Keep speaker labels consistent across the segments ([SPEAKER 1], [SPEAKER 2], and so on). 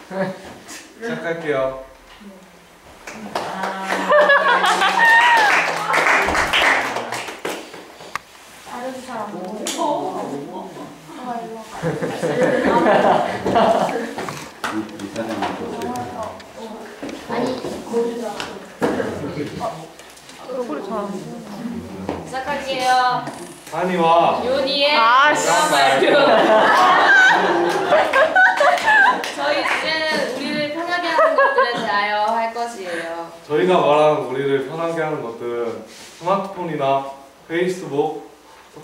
[SPEAKER 1] 시작할게요.
[SPEAKER 2] 다른 사람 뭐? 아니 모르죠.
[SPEAKER 3] 얼굴이 잘안
[SPEAKER 2] 시작할게요.
[SPEAKER 1] 한이와
[SPEAKER 2] 요니의
[SPEAKER 3] 씨.
[SPEAKER 2] 발표. 저희 주제는 우리를 편하게 하는 것들에 대하여 할 것이에요.
[SPEAKER 1] 저희가 말하는 우리를 편하게 하는 것들은 스마트폰이나 페이스북,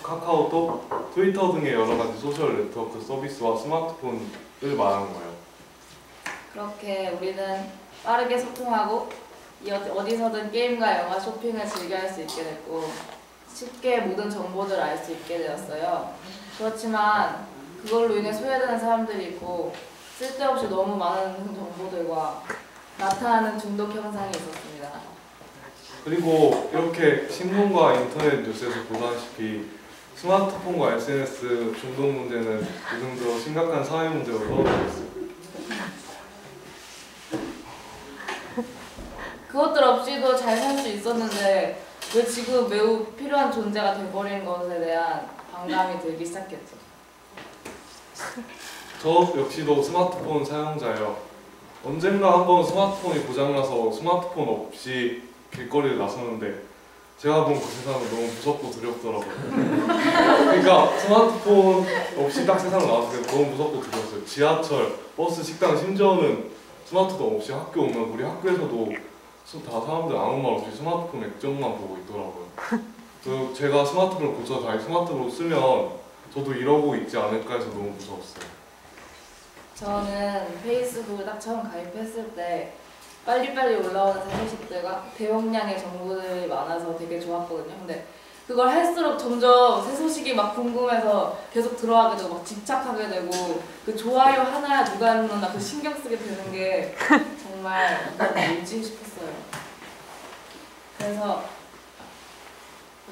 [SPEAKER 1] 카카오톡, 트위터 등의 여러 가지 소셜 네트워크 서비스와 스마트폰을 말하는 거예요.
[SPEAKER 2] 그렇게 우리는 빠르게 소통하고 어디서든 게임과 영화, 쇼핑을 즐겨할 수 있게 됐고 쉽게 모든 정보들을 알 수 있게 되었어요. 그렇지만 그걸로 인해 소외되는 사람들이 있고 쓸데없이 너무 많은 정보들과 나타나는 중독 현상이 있었습니다.
[SPEAKER 1] 그리고 이렇게 신문과 인터넷 뉴스에서 보다시피 스마트폰과 SNS 중독 문제는 요즘 들어 심각한 사회 문제로 떠오르고 있어요.
[SPEAKER 2] 그것들 없이도 잘 살 수 있었는데 왜 지금 매우 필요한 존재가 돼버린 것에 대한 반감이 들기 시작했죠.
[SPEAKER 1] 저 역시도 스마트폰 사용자예요. 언젠가 한번 스마트폰이 고장나서 스마트폰 없이 길거리를 나섰는데 제가 본 그 세상은 너무 무섭고 두렵더라고요. 그러니까 스마트폰 없이 딱 세상을 나왔을 때 너무 무섭고 두려웠어요. 지하철, 버스, 식당, 심지어는 스마트폰 없이 학교 오면 우리 학교에서도 다 사람들 아무 말 없이 스마트폰 액정만 보고 있더라고요. 그 제가 스마트폰을 고쳐서 다시 스마트폰으로 쓰면 저도 이러고 있지 않을까 해서 너무 무서웠어요.
[SPEAKER 2] 저는 페이스북을 딱 처음 가입했을 때 빨리빨리 올라오는 소식들과 대용량의 정보들이 많아서 되게 좋았거든요. 근데 그걸 할수록 점점 새 소식이 막 궁금해서 계속 들어가게 되고 막 집착하게 되고 그 좋아요 하나야 누가 했나 그 신경 쓰게 되는 게 정말 뭐지 싶었어요. 그래서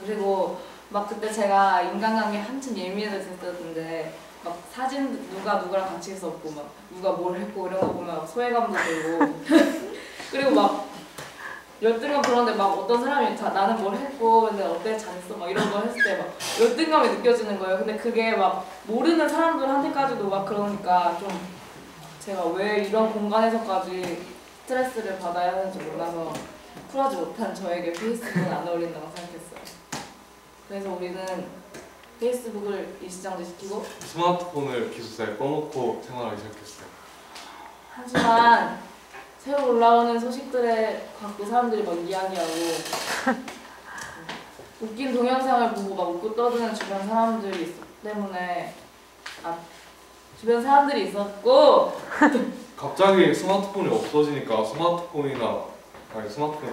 [SPEAKER 2] 그리고 막 그때 제가 인간관계 한참 예민해졌었는데 막 사진 누구랑 같이 있었고 막 누가 뭘 했고 이런 거 보면 막 소외감도 들고 그리고 막 열등감 그런데 막 어떤 사람이 나는 뭘 했고 근데 어때 잘했어 막 이런 거 했을 때 막 열등감이 느껴지는 거예요. 근데 그게 막 모르는 사람들한테까지도 막 그러니까 좀 제가 왜 이런 공간에서까지 스트레스를 받아야 하는지 몰라서 쿨하지 못한 저에게 페이스북은 안 어울린다고 생각했어요. 그래서 우리는 페이스북을 일시정지시키고
[SPEAKER 1] 스마트폰을 기숙사에 꺼놓고 생활하기 시작했어요.
[SPEAKER 2] 하지만 새로 올라오는 소식들에 갖고 사람들이 막 이야기하고 웃긴 동영상을 보고 막 웃고 떠드는 주변 사람들이 있었기 때문에 주변 사람들이 있었고
[SPEAKER 1] 갑자기 스마트폰이 없어지니까 스마트폰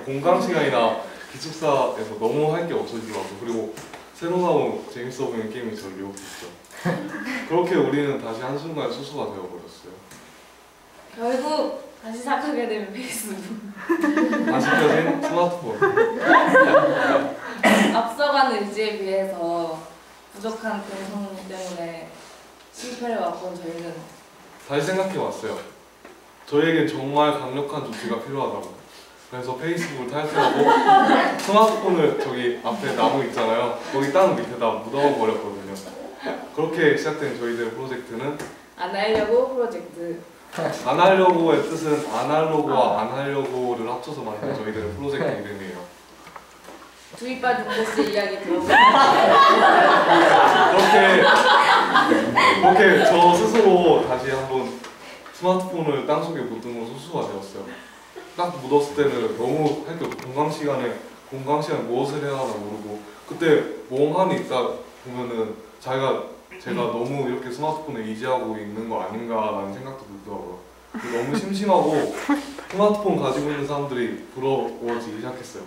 [SPEAKER 1] 공강 시간이나 기숙사에서 너무 할 게 없어지더라고요. 그리고 새로 나온 재밌어 보이는 게임이 저를 유혹했죠. 그렇게 우리는 다시 한순간에 소수가 되어버렸어요.
[SPEAKER 2] 결국 다시 시작하게 되면 페이스북.
[SPEAKER 1] 다시 켜진 스마트폰.
[SPEAKER 2] 앞서간 의지에 비해서 부족한 근성 때문에 실패를 맛본 저희는
[SPEAKER 1] 다시 생각해봤어요. 저에겐 정말 강력한 조치가 필요하다고. 그래서 페이스북을 탈퇴하고 스마트폰을 저기 앞에 나무 있잖아요. 거기 땅 밑에다 묻어버렸거든요. 그렇게 시작된 저희들의 프로젝트는
[SPEAKER 2] 안 하려고 프로젝트.
[SPEAKER 1] 안 하려고의 뜻은 아날로그와 안 하려고를 합쳐서 만든 저희들의 프로젝트 이름이에요.
[SPEAKER 2] 두이빨 동대씨 이야기 들어보고
[SPEAKER 1] 그렇게 저 스스로 다시 한번 스마트폰을 땅속에 묻은 건 소수가 되었어요. 딱 묻었을 때는 너무 할 게 없고 공강 시간에 무엇을 해야 하나 모르고 그때 멍하니 있다 보면은 제가 너무 이렇게 스마트폰에 의지하고 있는 거 아닌가라는 생각도 들더라고요. 너무 심심하고 스마트폰 가지고 있는 사람들이 부러워지기 시작했어요.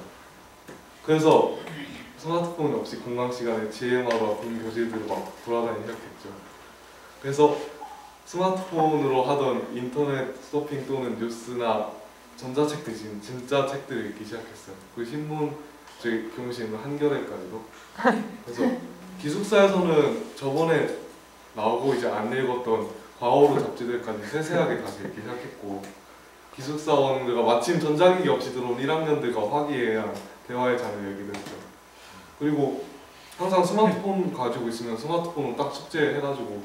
[SPEAKER 1] 그래서 스마트폰이 없이 공강 시간에 GM하러 빈 교실들을 막 돌아다니기 시작했죠. 그래서 스마트폰으로 하던 인터넷 서핑 또는 뉴스나 전자책 대신 진짜 책들을 읽기 시작했어요. 그 신문, 저희 교무실에 있는 한겨레까지도. 그래서 기숙사에서는 저번에 나오고 이제 안 읽었던 과오로 잡지들까지 세세하게 다시 읽기 시작했고 기숙사원들과 마침 전자기기 없이 들어온 1학년들과 화기애애한 대화의 장을 열기도 했죠. 그리고 항상 스마트폰 가지고 있으면 스마트폰은 딱 숙제해가지고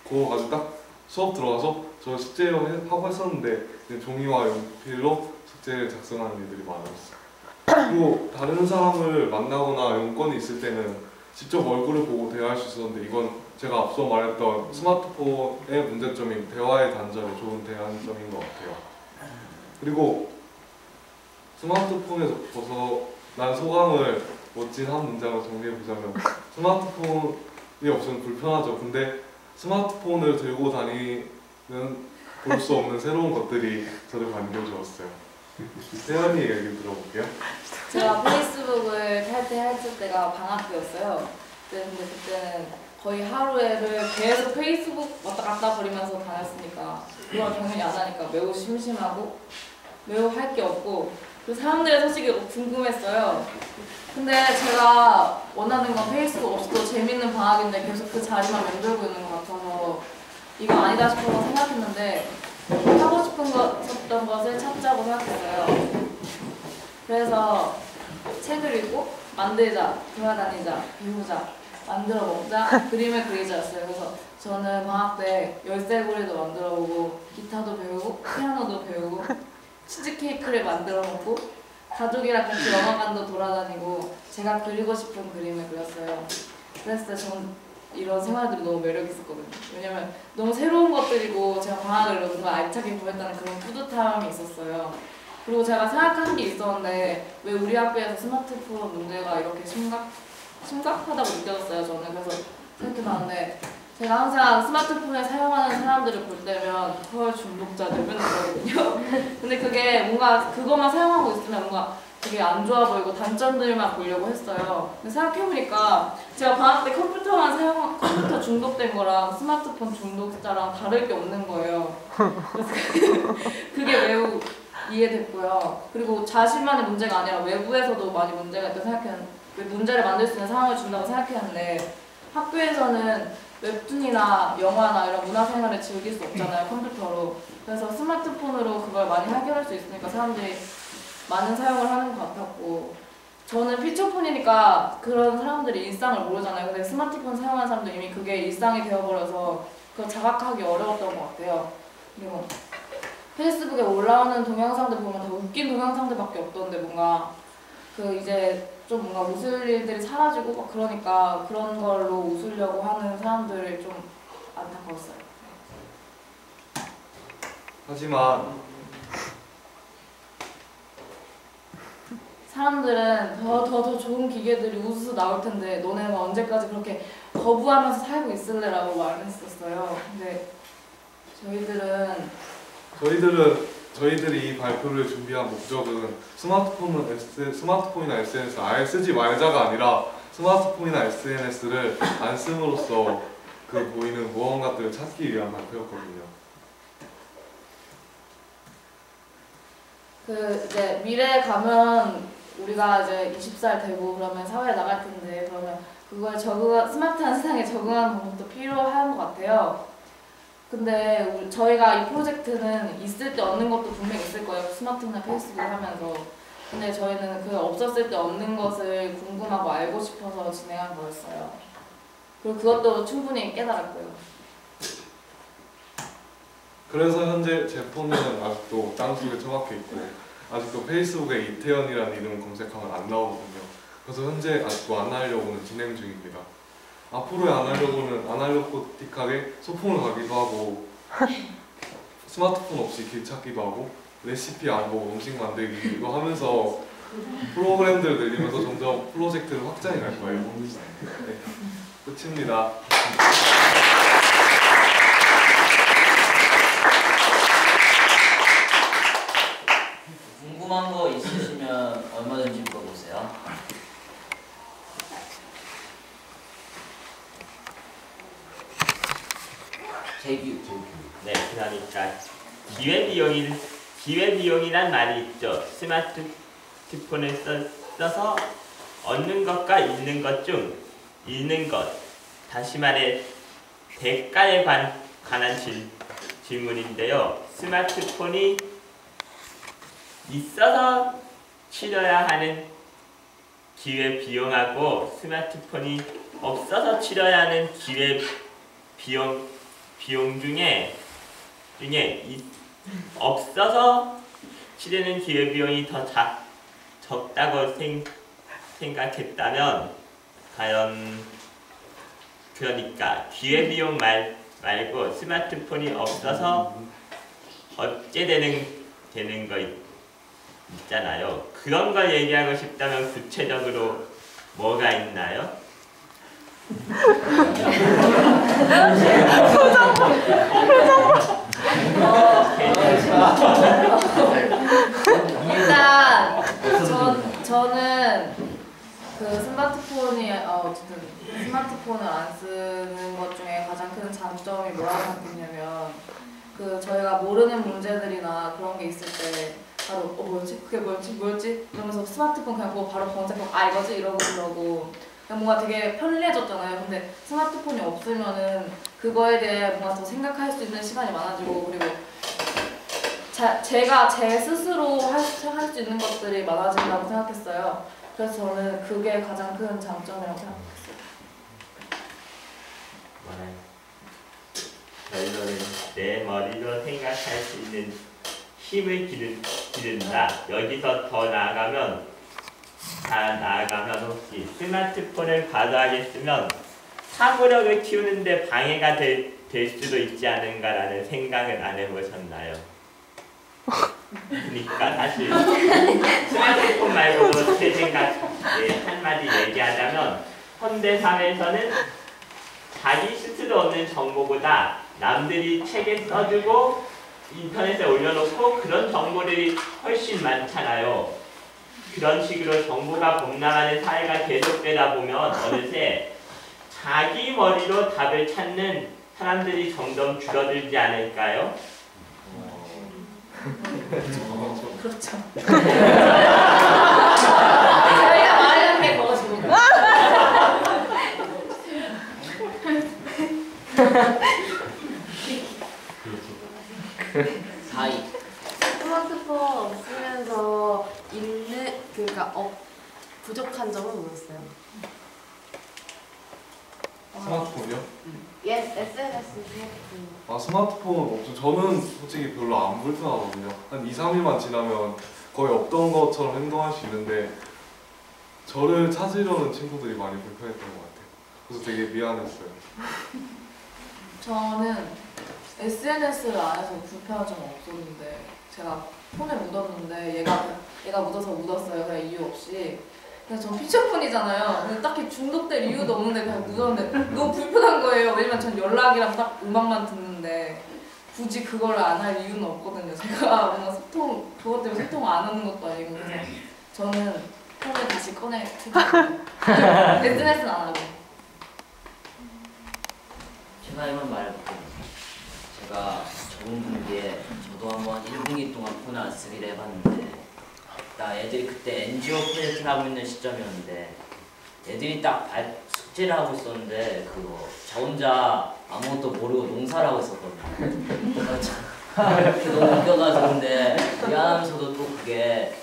[SPEAKER 1] 그거 가지고 딱 수업 들어가서 저 숙제 하고 했었는데 그냥 종이와 연필로 숙제를 작성하는 애들이 많았어요. 그리고 다른 사람을 만나거나 용건이 있을 때는 직접 얼굴을 보고 대화할 수 있었는데 이건 제가 앞서 말했던 스마트폰의 문제점인 대화의 단절이 좋은 대안점인 것 같아요. 그리고 스마트폰에서 벗어난 소감을 멋진 한 문장으로 정리해보자면 스마트폰이 없으면 불편하죠. 근데 스마트폰을 들고 다니는 볼 수 없는 새로운 것들이 저를 반겨주었어요. 세연이 얘기 들어볼게요.
[SPEAKER 2] 제가 페이스북을 탈 때가 방학 때였어요. 근데 그때는 거의 하루에를 계속 페이스북 왔다 갔다 거리면서 다녔으니까 그걸 당연히 안 하니까 매우 심심하고 매우 할 게 없고 그리고 사람들의 소식이 궁금했어요. 근데 제가 원하는 건 페이스북 없어도 재밌는 방학인데 계속 그 자리만 맴돌고 있는 것 같아서 이건 아니다 싶어서 생각했는데 하고 싶었던 것을 찾자고 생각했어요. 그래서 책을 읽고 만들자, 돌아다니자, 배우자, 만들어 먹자, 그림을 그리자였어요. 그래서 저는 방학 때 열쇠고리도 만들어보고 기타도 배우고 피아노도 배우고 치즈케이크를 만들어 먹고 가족이랑 같이 영화관도 돌아다니고 제가 그리고 싶은 그림을 그렸어요. 그랬을 때 저는 이런 생활들이 너무 매력 있었거든요. 왜냐면 너무 새로운 것들이고 제가 방학을 너무 알차게 보냈다는 그런 뿌듯함이 있었어요. 그리고 제가 생각한 게 있었는데 왜 우리 학교에서 스마트폰 문제가 이렇게 심각하다고 느껴졌어요. 저는 그래서 생각해봤는데 제가 항상 스마트폰을 사용하는 사람들을 볼 때면 헐 중독자들 맨날 그러거든요. 근데 그게 뭔가 그것만 사용하고 있으면 뭔가 되게 안 좋아 보이고 단점들만 보려고 했어요. 근데 생각해보니까 제가 방학 때 컴퓨터 중독된 거랑 스마트폰 중독자랑 다를 게 없는 거예요. 그래서 그게 매우 이해됐고요. 그리고 자신만의 문제가 아니라 외부에서도 많이 문제가 있다고 생각했는데 문제를 만들 수 있는 상황을 준다고 생각했는데 학교에서는 웹툰이나 영화나 이런 문화생활을 즐길 수 없잖아요. 컴퓨터로. 그래서 스마트폰으로 그걸 많이 해결할 수 있으니까 사람들이 많은 사용을 하는 것 같았고 저는 피처폰이니까 그런 사람들이 일상을 모르잖아요. 근데 스마트폰 사용하는 사람들 이미 그게 일상이 되어버려서 그걸 자각하기 어려웠던 것 같아요. 그리고 페이스북에 올라오는 동영상들 보면 다 웃긴 동영상들밖에 없던데 뭔가 이제 좀 뭔가 웃을 일들이 사라지고 막 그러니까 그런 걸로 웃으려고 하는 사람들이 좀 안타까웠어요.
[SPEAKER 1] 하지만
[SPEAKER 2] 사람들은 더 좋은 기계들이 우수수 나올 텐데 너네는 언제까지 그렇게 거부하면서 살고 있을래라고 말했었어요. 근데
[SPEAKER 1] 저희들이 이 발표를 준비한 목적은 스마트폰이나 SNS 아예 쓰지 말자가 아니라 스마트폰이나 SNS를 안 씀으로써 그 보이는 무언가들을 찾기 위한 발표였거든요.
[SPEAKER 2] 이제 미래에 가면 우리가 이제 20살 되고 그러면 사회에 나갈 텐데 그러면 그거에 스마트한 세상에 적응하는 방법도 필요한 것 같아요. 근데 저희가 이 프로젝트는 있을 때 얻는 것도 분명히 있을 거예요. 스마트폰이나 페이스북을 하면서. 근데 저희는 그 없었을 때 얻는 것을 궁금하고 알고 싶어서 진행한 거였어요. 그리고 그것도 충분히 깨달았고요.
[SPEAKER 1] 그래서 현재 제 폰은 아직도 땅속에 처박혀 있고 아직도 페이스북에 이태현이라는 이름을 검색하면 안 나오거든요. 그래서 현재 아직도 안 하려고는 진행 중입니다. 앞으로의 아날로그틱하게 소풍을 가기도 하고 스마트폰 없이 길 찾기도 하고 레시피 안 보고 음식 만들기도 하면서 프로그램들을 늘리면서 점점 프로젝트를 확장해 갈 거예요. 네, 끝입니다.
[SPEAKER 3] 궁금한 거 있으시면 얼마든지 물어보세요. 재규.
[SPEAKER 4] 네, 그러니까 기회비용이란 말이 있죠. 스마트폰을 써서 얻는 것과 잃는 것 중 잃는 것, 다시 말해 대가에 관한 질문인데요. 스마트폰이 있어서 치러야 하는 기회 비용하고 스마트폰이 없어서 치러야 하는 기회 비용 중에 없어서 치르는 기회 비용이 더 적다고 생각했다면 과연 그러니까 기회 비용 말고 스마트폰이 없어서 어째 되는 거 있잖아요. 그런 걸 얘기하고 싶다면 구체적으로 뭐가 있나요?
[SPEAKER 2] 일단 저는 그 스마트폰이 어쨌든 스마트폰을 안 쓰는 것 중에 가장 큰 장점이 뭐라고 생각했냐면 그 저희가 모르는 문제들이나 그런 게 있을 때 바로 뭐였지? 그게 뭐였지? 이러면서 스마트폰 그냥 보고 바로 검색하고 이거지? 이러고 그냥 뭔가 되게 편리해졌잖아요. 근데 스마트폰이 없으면은 그거에 대해 뭔가 더 생각할 수 있는 시간이 많아지고 그리고 제가 제 스스로 할 수 있는 것들이 많아진다고 생각했어요. 그래서 저는 그게 가장 큰 장점이라고 생각했어요.
[SPEAKER 4] 결론은 내 머리로 생각할 수 있는 힘을 기른다. 여기서 더 나아가면 혹시 스마트폰을 과도하게 쓰면 사고력을 키우는데 방해가 될 수도 있지 않은가라는 생각은 안 해보셨나요? 그러니까 사실 스마트폰 말고도 제 생각 한마디 얘기하자면 현대 사회에서는 자기 스스로 얻는 정보보다 남들이 책에 써주고 인터넷에 올려놓고 그런 정보들이 훨씬 많잖아요. 그런 식으로 정보가 범람하는 사회가 계속되다 보면 어느새 자기 머리로 답을 찾는 사람들이 점점 줄어들지 않을까요?
[SPEAKER 2] 그렇죠. 저희가 말하는 게 그것입니다.
[SPEAKER 5] 스마트폰 없으면서 부족한 점은 뭐였어요?
[SPEAKER 1] 스마트폰이요?
[SPEAKER 5] SNS 스마트폰.
[SPEAKER 1] 스마트폰 없죠. 저는 솔직히 별로 안 불편하거든요. 한 2, 3일만 지나면 거의 없던 것처럼 행동할 수 있는데 저를 찾으려는 친구들이 많이 불편했던 것 같아요. 그래서 되게 미안했어요.
[SPEAKER 2] 저는 SNS를 안 해서 불편한 점은 없었는데 제가 폰에 묻었는데 얘가 묻어서 묻었어요. 그냥 이유 없이. 그래서 전 피처폰이잖아요. 근데 딱히 중독될 이유도 없는데 그냥 묻었는데 너무 불편한 거예요. 왜냐면 전 연락이랑 딱 음악만 듣는데 굳이 그걸 안 할 이유는 없거든요. 제가 뭔가 그것 때문에 소통 안 하는 것도 아니고 그래서 저는 폰을 다시 꺼내 SNS는 안 하고.
[SPEAKER 3] 제가 이만 말해볼게요. 제가 적응 분기에 저도 한번 1분기 동안 폰을 안 쓰기로 해봤는데 애들이 그때 NGO 프로젝트를 하고 있는 시점이었는데 애들이 딱 숙제를 하고 있었는데 저 혼자 아무것도 모르고 농사를 하고 있었거든요. 그렇게 너무 웃겨가지고 근데 미안하면서도 또 그게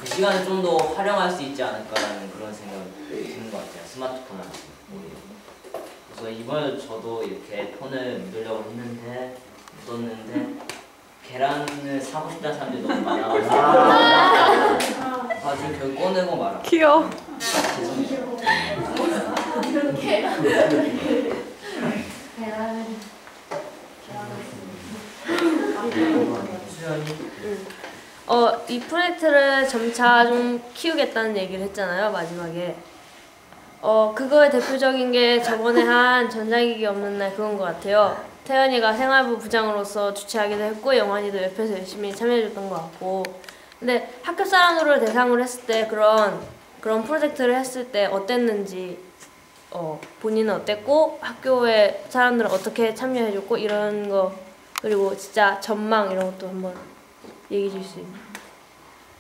[SPEAKER 3] 그 시간을 좀 더 활용할 수 있지 않을까라는 그런 생각이 드는 것 같아요. 스마트폰을 그래서 이번에도 저도 이렇게 폰을 묻으려고 묻었는데 계란을 사고 싶다는 사람들이 너무 많아가지고 지금 결국 꺼내고 말아.
[SPEAKER 6] 귀여워.
[SPEAKER 3] 죄송해요.
[SPEAKER 6] 이 프로젝트를 점차 좀 키우겠다는 얘기를 했잖아요, 마지막에. 그거의 대표적인 게 저번에 한 전자기기 없는 날 그건 것 같아요. 태연이가 생활부 부장으로서 주최하기도 했고 영환이도 옆에서 열심히 참여해줬던 것 같고. 근데 학교 사람들을 대상으로 했을 때 그런 프로젝트를 했을 때 어땠는지 본인은 어땠고 학교의 사람들은 어떻게 참여해줬고 이런 거 그리고 진짜 전망 이런 것도 한번 얘기해 줄 수 있나요?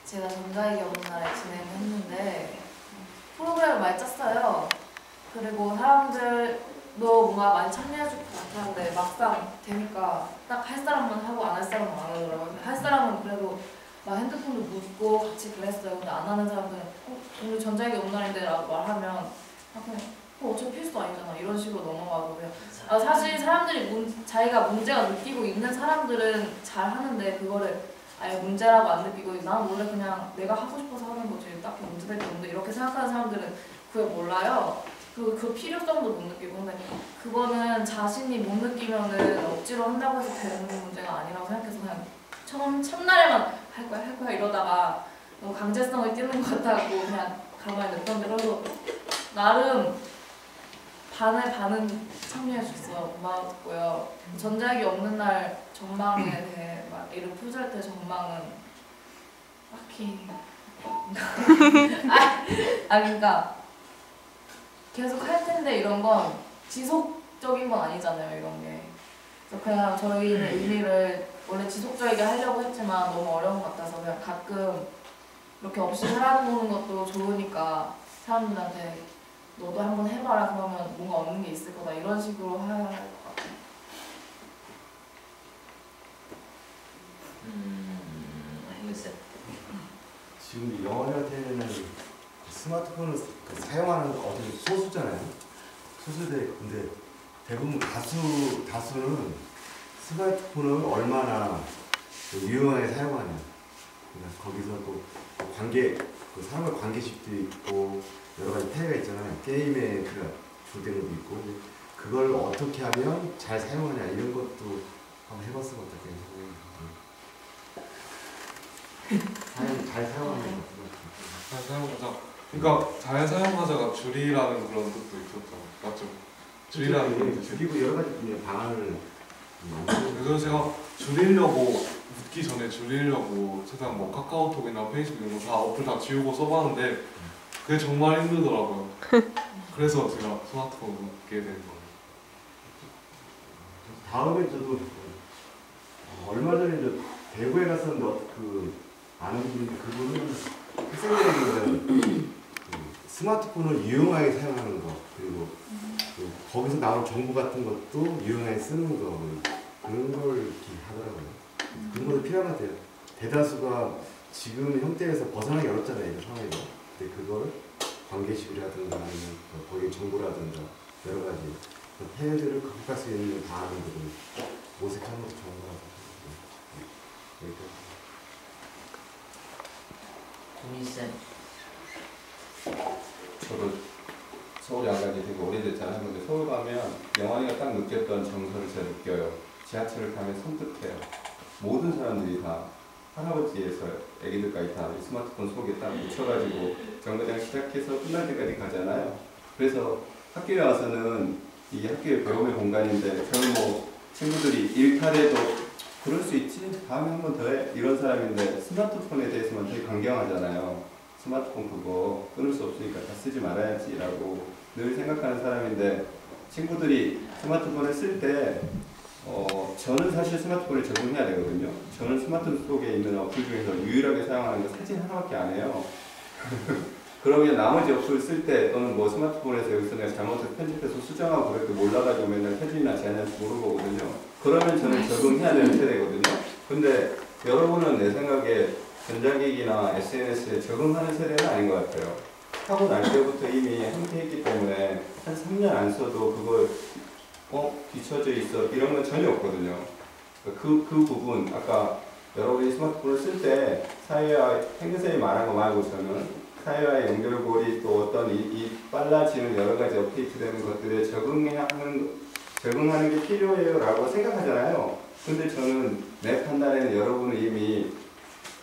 [SPEAKER 2] 제가 전자기기 없는 날에 진행했는데 프로그램을 많이 짰어요. 그리고 사람들 너 뭔가 많이 참여해줄 것 같았는데 막상 되니까 딱 할 사람만 하고 안 할 사람은 안 하더라고요. 할 사람은 그래도 막 핸드폰도 묻고 같이 그랬어요. 근데 안 하는 사람들은 오늘 전자기기 없는 날인데 라고 말하면 그냥 어차피 필수 아니잖아 이런 식으로 넘어가고 그냥 사실 사람들이 자기가 문제가 느끼고 있는 사람들은 잘 하는데 그거를 아예 문제라고 안 느끼고 난 원래 그냥 내가 하고 싶어서 하는 거지 딱히 문제될 게 없는데 이렇게 생각하는 사람들은 그걸 몰라요. 그 필요성도 못 느끼고 근데 그거는 자신이 못 느끼면은 억지로 한다고 해서 되는 문제가 아니라고 생각해서 그냥 첫날에만 할 거야 이러다가 너무 강제성을 띠는 것 같다고 그냥 가만히 냈던데 그래서 나름 반은 참여해줬어. 고마웠고요. 전자기기 없는 날 전망에 대해 막 이름 풀잘 때 전망은 딱히 그러니까 계속 할 텐데 이런 건 지속적인 건 아니잖아요. 이런 게. 그래서 그냥 저희는 의미를 원래 지속적이게 하려고 했지만 너무 어려운 것 같아서 그냥 가끔 이렇게 없이 살아보는 것도 좋으니까 사람들한테 너도 한번 해봐라 그러면 뭔가 얻는 게 있을 거다 이런 식으로 해야 할 것 같아요.
[SPEAKER 3] 글쎄.
[SPEAKER 7] 지금 영어한테는 스마트폰을 사용하는 어디 소수잖아요. 소수대 근데 대부분 다수는 스마트폰을 얼마나 유용하게 사용하냐. 그러니까 거기서 또 사람과 관계식도 있고 여러 가지 태가 있잖아요. 게임에 주된 것도 있고 그걸 어떻게 하면 잘 사용하냐 이런 것도 한번 해봤을 것 같아요. 잘 사용하는 것 같아요.
[SPEAKER 1] 잘 사용하자. 그러니까 잘 사용하자가 줄이라는 그런 뜻도 있었죠. 맞죠? 줄이라는 그런 뜻이.
[SPEAKER 7] 그리고 여러 가지 방안을
[SPEAKER 1] 그래서 제가 줄이려고 묻기 전에 줄이려고 최대한 뭐 카카오톡이나 페이스북 이런 거 다 어플 다 지우고 써봤는데 그게 정말 힘들더라고요. 그래서 제가 스마트폰을 묻게 된 거예요.
[SPEAKER 7] 다음에 저도 얼마 전에 대구에 가서 아는 분인데 그분은 학생들에게 스마트폰을 유용하게 사용하는 거 그리고 거기서 나온 정보 같은 것도 유용하게 쓰는 거 그런 걸 이렇게 하더라고요. 그런 것도 필요한 것 같아요. 대다수가 지금 형태에서 벗어나기 어렵잖아요. 이 상황에서. 근데 그걸 관계식이라든가 아니면 거기 정보라든가 여러 가지 해외들을 극복할 수 있는 방안들을 모색하는 것도 좋은 것 같아요.
[SPEAKER 3] 고민쌤.
[SPEAKER 8] 저도 서울에 안 간지 되게 오래됐잖아요. 근데 서울 가면 영환이가 딱 느꼈던 정서를 제가 느껴요. 지하철을 타면 섬뜩해요. 모든 사람들이 다 할아버지에서 애기들까지 다 스마트폰 속에 딱 묻혀가지고 정거장 시작해서 끝날 때까지 가잖아요. 그래서 학교에 와서는 이게 학교의 배움의 공간인데 저는 뭐 친구들이 일탈해도 그럴 수 있지? 다음에 한 번 더 해? 이런 사람인데 스마트폰에 대해서만 되게 강경하잖아요. 스마트폰 그거 끊을 수 없으니까 다 쓰지 말아야지 라고 늘 생각하는 사람인데 친구들이 스마트폰을 쓸 때 저는 사실 스마트폰에 적응해야 되거든요. 저는 스마트폰 속에 있는 어플 중에서 유일하게 사용하는 건 사진 하나밖에 안 해요. 그러면 나머지 어플 쓸 때 또는 뭐 스마트폰에서 여기서 내가 잘못해서 편집해서 수정하고 그래도 몰라가지고 맨날 사진이나 제안할지 모르거든요. 그러면 저는 적응해야 되는 세대거든요. 근데 여러분은 내 생각에 전자기기나 SNS에 적응하는 세대는 아닌 것 같아요. 하고 날 때부터 이미 함께했기 때문에 한 3년 안 써도 그걸 뒤쳐져 있어 이런 건 전혀 없거든요. 그 부분 아까 여러분이 스마트폰을 쓸 때 사회와 행선생이 말한 거 말고 저는 사회와의 연결고리 또 어떤 이 빨라지는 여러 가지 업데이트되는 것들에 적응하는 게 필요해요 라고 생각하잖아요. 근데 저는 내 판단에는 여러분은 이미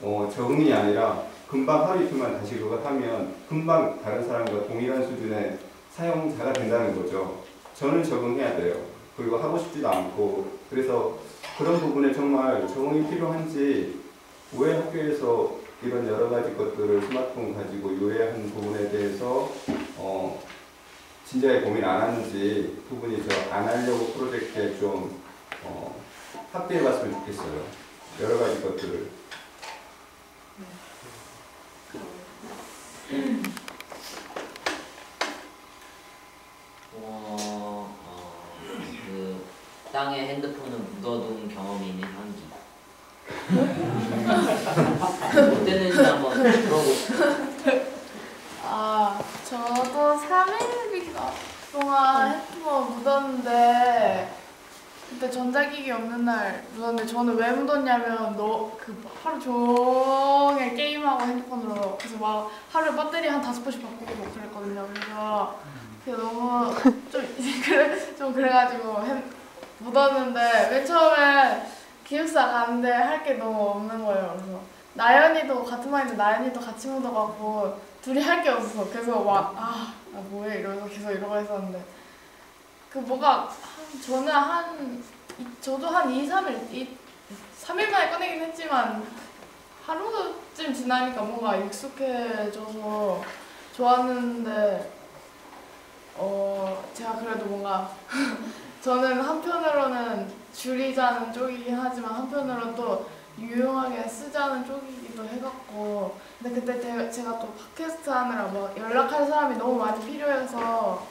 [SPEAKER 8] 적응이 아니라 금방 하루 이틀만 다시 그거 하면 금방 다른 사람과 동일한 수준의 사용자가 된다는 거죠. 저는 적응해야 돼요. 그리고 하고 싶지도 않고 그래서 그런 부분에 정말 적응이 필요한지 왜 학교에서 이런 여러 가지 것들을 스마트폰 가지고 유해한 부분에 대해서 진지하게 고민 안 하는지 부분이 저 안 하려고 프로젝트에 좀 합의해 봤으면 좋겠어요. 여러 가지 것들을.
[SPEAKER 3] 어땠는지 한번 들어보고 싶어요.
[SPEAKER 9] 아, 저도 3일 동안 핸드폰 묻었는데 그때 전자기기 없는 날 묻었는데 저는 왜 묻었냐면 그 하루 종일 게임하고 핸드폰으로 그래서 막 하루에 배터리 한 5번씩 바꾸고 막 그랬거든요. 그래서 그게 너무 좀 그래가지고 묻었는데 맨 처음에 기숙사 가는데 할 게 너무 없는 거예요. 그래서 나연이도 같은 반인데 나연이도 같이 묻어갖고 둘이 할 게 없어서 그래서 막 나 뭐해 이러면서 계속 이러고 했었는데 그 뭐가 저도 한 2, 3일 3일 만에 꺼내긴 했지만 하루쯤 지나니까 뭔가 익숙해져서 좋았는데 제가 그래도 뭔가 저는 한편으로는 줄이자는 쪽이긴 하지만 한편으로는 또 유용하게 쓰자는 쪽이기도 해갖고 근데 그때 제가 또 팟캐스트 하느라 막 연락할 사람이 너무 많이 필요해서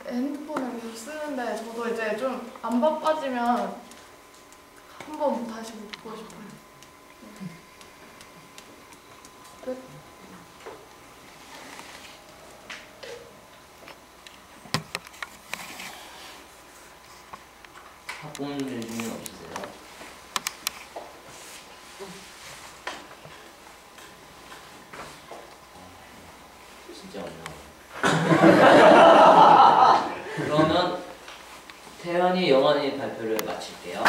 [SPEAKER 9] 핸드폰을 계속 쓰는데 저도 이제 좀 안 바빠지면 한번 다시 묻고 싶어요. 끝.
[SPEAKER 3] 학부모님 중에 없으세요? 진짜 없나? 그러면 태연이, 영환이 발표를 마칠게요.